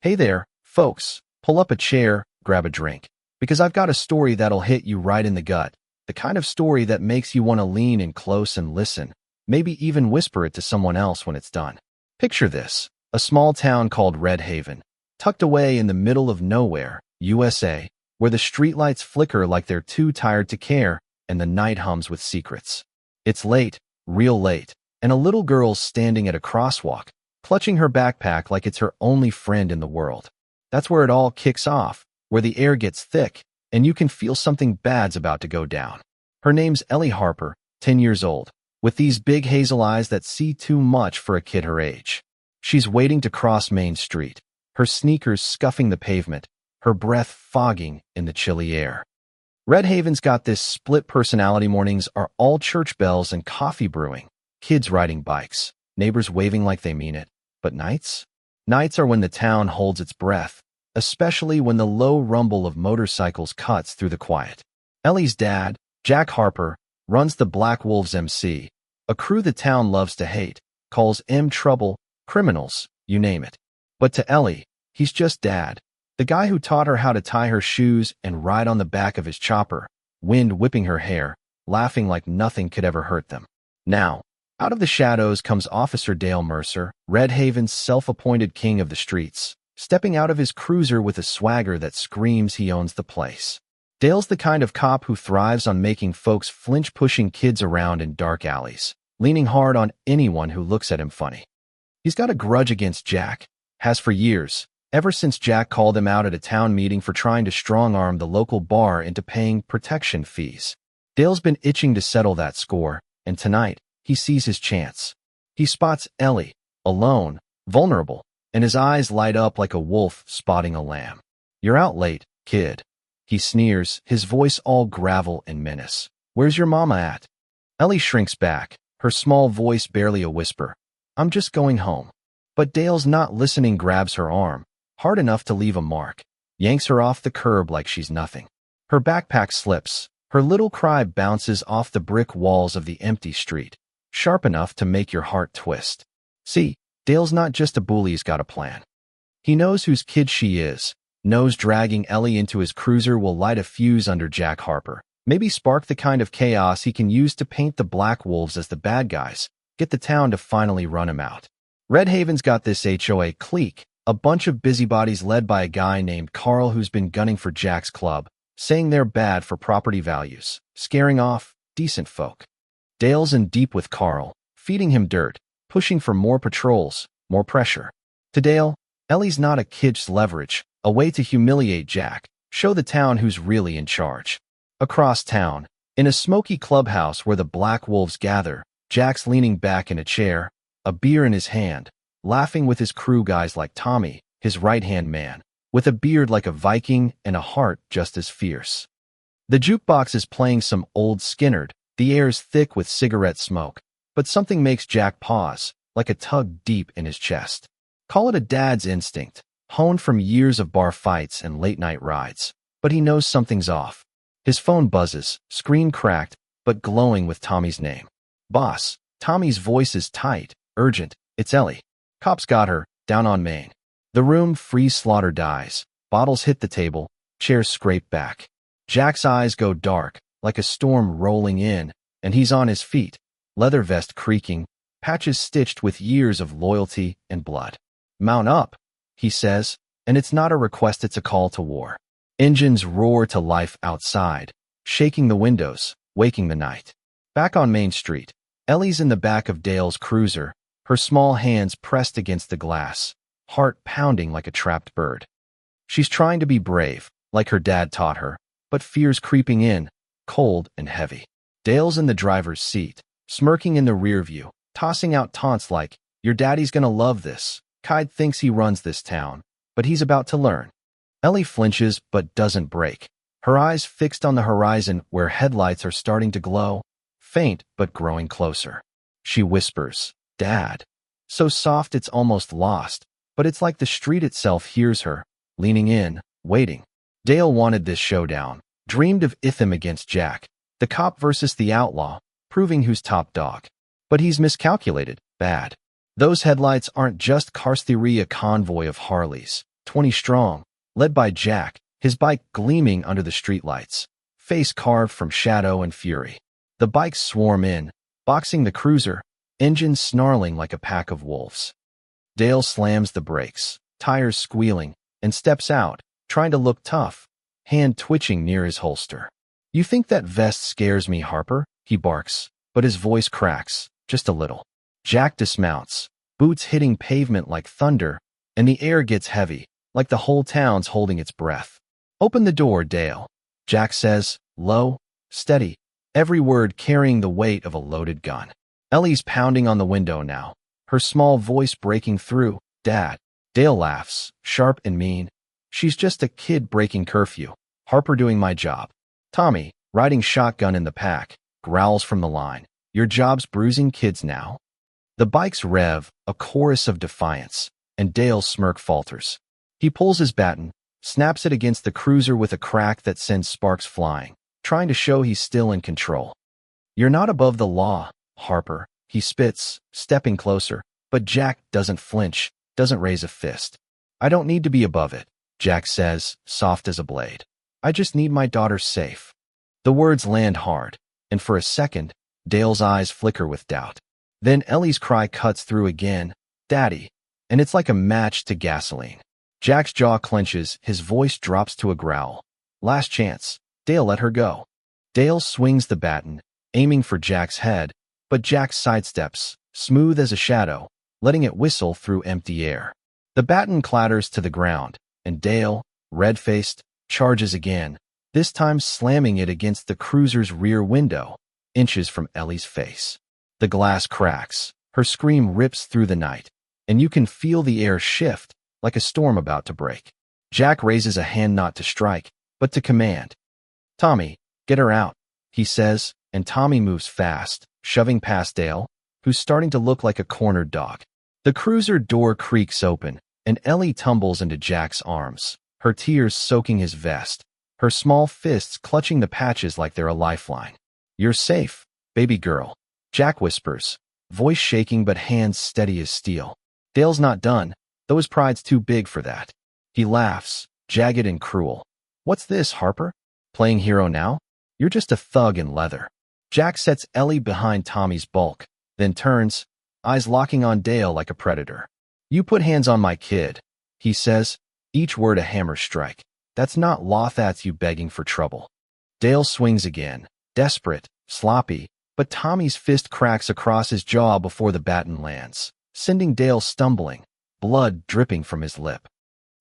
Hey there, folks. Pull up a chair, grab a drink, because I've got a story that'll hit you right in the gut. The kind of story that makes you want to lean in close and listen, maybe even whisper it to someone else when it's done. Picture this, a small town called Red Haven, tucked away in the middle of nowhere, USA, where the streetlights flicker like they're too tired to care and the night hums with secrets. It's late, real late, and a little girl's standing at a crosswalk, clutching her backpack like it's her only friend in the world. That's where it all kicks off, where the air gets thick, and you can feel something bad's about to go down. Her name's Ellie Harper, 10 years old, with these big hazel eyes that see too much for a kid her age. She's waiting to cross Main Street, her sneakers scuffing the pavement, her breath fogging in the chilly air. Red Haven's got this split personality. Mornings are all church bells and coffee brewing, kids riding bikes, neighbors waving like they mean it. But nights? Nights are when the town holds its breath, especially when the low rumble of motorcycles cuts through the quiet. Ellie's dad, Jack Harper, runs the Black Wolves MC, a crew the town loves to hate, calls M trouble, criminals, you name it. But to Ellie, he's just dad, the guy who taught her how to tie her shoes and ride on the back of his chopper, wind whipping her hair, laughing like nothing could ever hurt them. Now, out of the shadows comes Officer Dale Mercer, Red Haven's self-appointed king of the streets, stepping out of his cruiser with a swagger that screams he owns the place. Dale's the kind of cop who thrives on making folks flinch, pushing kids around in dark alleys, leaning hard on anyone who looks at him funny. He's got a grudge against Jack, has for years, ever since Jack called him out at a town meeting for trying to strong-arm the local bar into paying protection fees. Dale's been itching to settle that score, and tonight, he sees his chance. He spots Ellie, alone, vulnerable, and his eyes light up like a wolf spotting a lamb. "You're out late, kid." He sneers, his voice all gravel and menace. "Where's your mama at?" Ellie shrinks back, her small voice barely a whisper. "I'm just going home." But Dale's not listening, grabs her arm, hard enough to leave a mark, yanks her off the curb like she's nothing. Her backpack slips, her little cry bounces off the brick walls of the empty street, sharp enough to make your heart twist. See, Dale's not just a bully, he's got a plan. He knows whose kid she is, knows dragging Ellie into his cruiser will light a fuse under Jack Harper, maybe spark the kind of chaos he can use to paint the Black Wolves as the bad guys, get the town to finally run him out. Red Haven's got this HOA clique, a bunch of busybodies led by a guy named Carl who's been gunning for Jack's club, saying they're bad for property values, scaring off decent folk. Dale's in deep with Carl, feeding him dirt, pushing for more patrols, more pressure. To Dale, Ellie's not a kid's leverage, a way to humiliate Jack, show the town who's really in charge. Across town, in a smoky clubhouse where the Black Wolves gather, Jack's leaning back in a chair, a beer in his hand, laughing with his crew guys like Tommy, his right-hand man, with a beard like a Viking and a heart just as fierce. The jukebox is playing some old Skinnerd, the air's thick with cigarette smoke, but something makes Jack pause, like a tug deep in his chest. Call it a dad's instinct, honed from years of bar fights and late-night rides, but he knows something's off. His phone buzzes, screen cracked, but glowing with Tommy's name. "Boss." Tommy's voice is tight, urgent. "It's Ellie. Cops got her, down on Main." The room freeze, slaughter dies. Bottles hit the table, chairs scrape back. Jack's eyes go dark, like a storm rolling in, and he's on his feet, leather vest creaking, patches stitched with years of loyalty and blood. "Mount up," he says, and it's not a request, it's a call to war. Engines roar to life outside, shaking the windows, waking the night. Back on Main Street, Ellie's in the back of Dale's cruiser, her small hands pressed against the glass, heart pounding like a trapped bird. She's trying to be brave, like her dad taught her, but fear's creeping in, cold and heavy. Dale's in the driver's seat, smirking in the rear view, tossing out taunts like, "Your daddy's gonna love this. Kide thinks he runs this town, but he's about to learn." Ellie flinches but doesn't break, her eyes fixed on the horizon where headlights are starting to glow, faint but growing closer. She whispers, "Dad." So soft it's almost lost, but it's like the street itself hears her, leaning in, waiting. Dale wanted this showdown, dreamed of Itham against Jack, the cop versus the outlaw, proving who's top dog. But he's miscalculated, bad. Those headlights aren't just Karsteria, a convoy of Harleys, 20 strong, led by Jack, his bike gleaming under the streetlights, face carved from shadow and fury. The bikes swarm in, boxing the cruiser, engines snarling like a pack of wolves. Dale slams the brakes, tires squealing, and steps out, trying to look tough, hand twitching near his holster. "You think that vest scares me, Harper?" he barks, but his voice cracks, just a little. Jack dismounts, boots hitting pavement like thunder, and the air gets heavy, like the whole town's holding its breath. "Open the door, Dale," Jack says, low, steady, every word carrying the weight of a loaded gun. Ellie's pounding on the window now, her small voice breaking through. "Dad." Dale laughs, sharp and mean. "She's just a kid breaking curfew. Harper doing my job." Tommy, riding shotgun in the pack, growls from the line. "Your job's bruising kids now?" The bikes rev, a chorus of defiance, and Dale's smirk falters. He pulls his baton, snaps it against the cruiser with a crack that sends sparks flying, trying to show he's still in control. "You're not above the law, Harper," he spits, stepping closer, but Jack doesn't flinch, doesn't raise a fist. "I don't need to be above it," Jack says, soft as a blade. "I just need my daughter safe." The words land hard, and for a second, Dale's eyes flicker with doubt. Then Ellie's cry cuts through again, "Daddy," and it's like a match to gasoline. Jack's jaw clenches, his voice drops to a growl. "Last chance." Dale let her go. Dale swings the baton, aiming for Jack's head, but Jack sidesteps, smooth as a shadow, letting it whistle through empty air. The baton clatters to the ground, and Dale, red-faced, charges again, this time slamming it against the cruiser's rear window, inches from Ellie's face. The glass cracks, her scream rips through the night, and you can feel the air shift, like a storm about to break. Jack raises a hand not to strike, but to command. "Tommy, get her out," he says, and Tommy moves fast, shoving past Dale, who's starting to look like a cornered dog. The cruiser door creaks open, and Ellie tumbles into Jack's arms, her tears soaking his vest, her small fists clutching the patches like they're a lifeline. "You're safe, baby girl," Jack whispers, voice shaking but hands steady as steel. Dale's not done, though his pride's too big for that. He laughs, jagged and cruel. "What's this, Harper? Playing hero now? You're just a thug in leather." Jack sets Ellie behind Tommy's bulk, then turns, eyes locking on Dale like a predator. "You put hands on my kid," he says, each word a hammer strike. "That's not law, that's you begging for trouble." Dale swings again, desperate, sloppy, but Tommy's fist cracks across his jaw before the baton lands, sending Dale stumbling, blood dripping from his lip.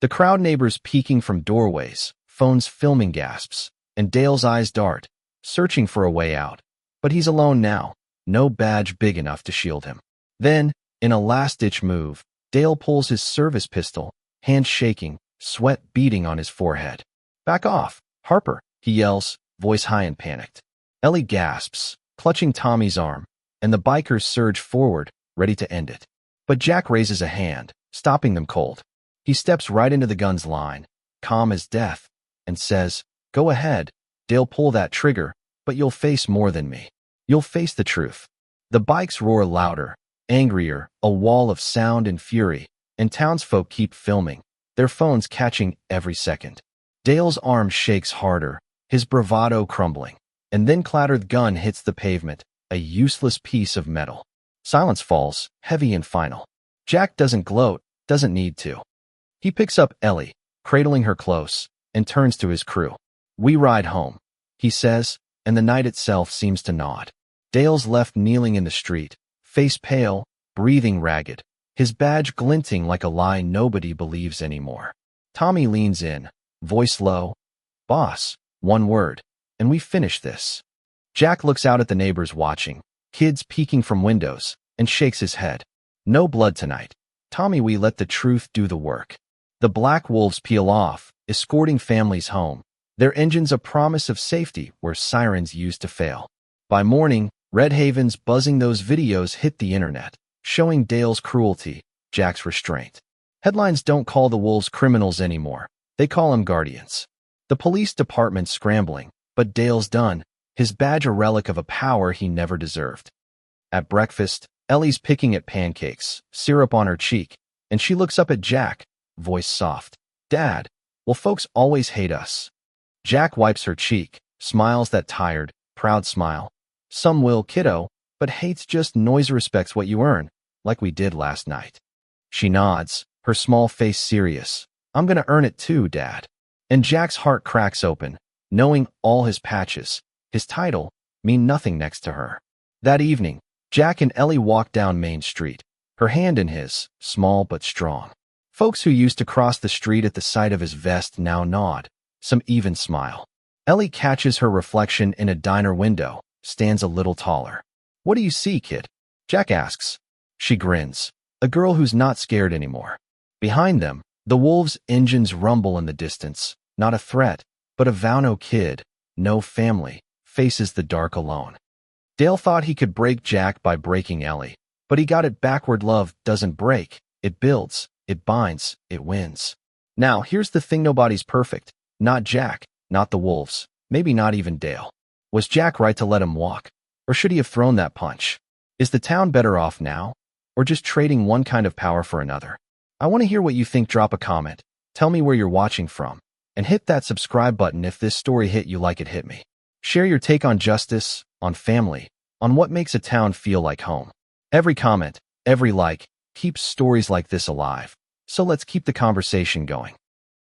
The crowd neighbors peeking from doorways, phones filming gasps, and Dale's eyes dart, searching for a way out. But he's alone now, no badge big enough to shield him. Then, in a last-ditch move, Dale pulls his service pistol, hands shaking, sweat beading on his forehead. "Back off, Harper," he yells, voice high and panicked. Ellie gasps, clutching Tommy's arm, and the bikers surge forward, ready to end it. But Jack raises a hand, stopping them cold. He steps right into the gun's line, calm as death, and says, "Go ahead, Dale, pull that trigger, but you'll face more than me. You'll face the truth." The bikes roar louder, angrier, a wall of sound and fury, and townsfolk keep filming, their phones catching every second. Dale's arm shakes harder, his bravado crumbling, and then clattered gun hits the pavement, a useless piece of metal. Silence falls, heavy and final. Jack doesn't gloat, doesn't need to. He picks up Ellie, cradling her close, and turns to his crew. "We ride home," he says, and the night itself seems to nod. Dale's left kneeling in the street, face pale, breathing ragged, his badge glinting like a lie nobody believes anymore. Tommy leans in, voice low, "Boss, one word, and we finish this." Jack looks out at the neighbors watching, kids peeking from windows, and shakes his head. "No blood tonight. Tommy, we let the truth do the work." The black wolves peel off, escorting families home, their engines a promise of safety where sirens used to fail. By morning, Red Haven's buzzing those videos hit the internet, showing Dale's cruelty, Jack's restraint. Headlines don't call the wolves criminals anymore, they call them guardians. The police department's scrambling, but Dale's done, his badge a relic of a power he never deserved. At breakfast, Ellie's picking at pancakes, syrup on her cheek, and she looks up at Jack, voice soft. Dad, well, folks always hate us. Jack wipes her cheek, smiles that tired, proud smile. Some will, kiddo, but hate's just noise respects what you earn, like we did last night. She nods, her small face serious. I'm gonna earn it too, Dad. And Jack's heart cracks open, knowing all his patches, his title, mean nothing next to her. That evening, Jack and Ellie walked down Main Street, her hand in his, small but strong. Folks who used to cross the street at the sight of his vest now nod, some even smile. Ellie catches her reflection in a diner window, stands a little taller. What do you see, kid? Jack asks. She grins, a girl who's not scared anymore. Behind them, the Wolves' engines rumble in the distance, not a threat, but a Vauno kid, no family, faces the dark alone. Dale thought he could break Jack by breaking Ellie, but he got it backward. Love doesn't break, it builds, it binds, it wins. Now, here's the thing, nobody's perfect. Not Jack, not the Wolves, maybe not even Dale. Was Jack right to let him walk? Or should he have thrown that punch? Is the town better off now? Or just trading one kind of power for another? I want to hear what you think. Drop a comment, tell me where you're watching from, and hit that subscribe button if this story hit you like it hit me. Share your take on justice, on family, on what makes a town feel like home. Every comment, every like, keeps stories like this alive. So let's keep the conversation going.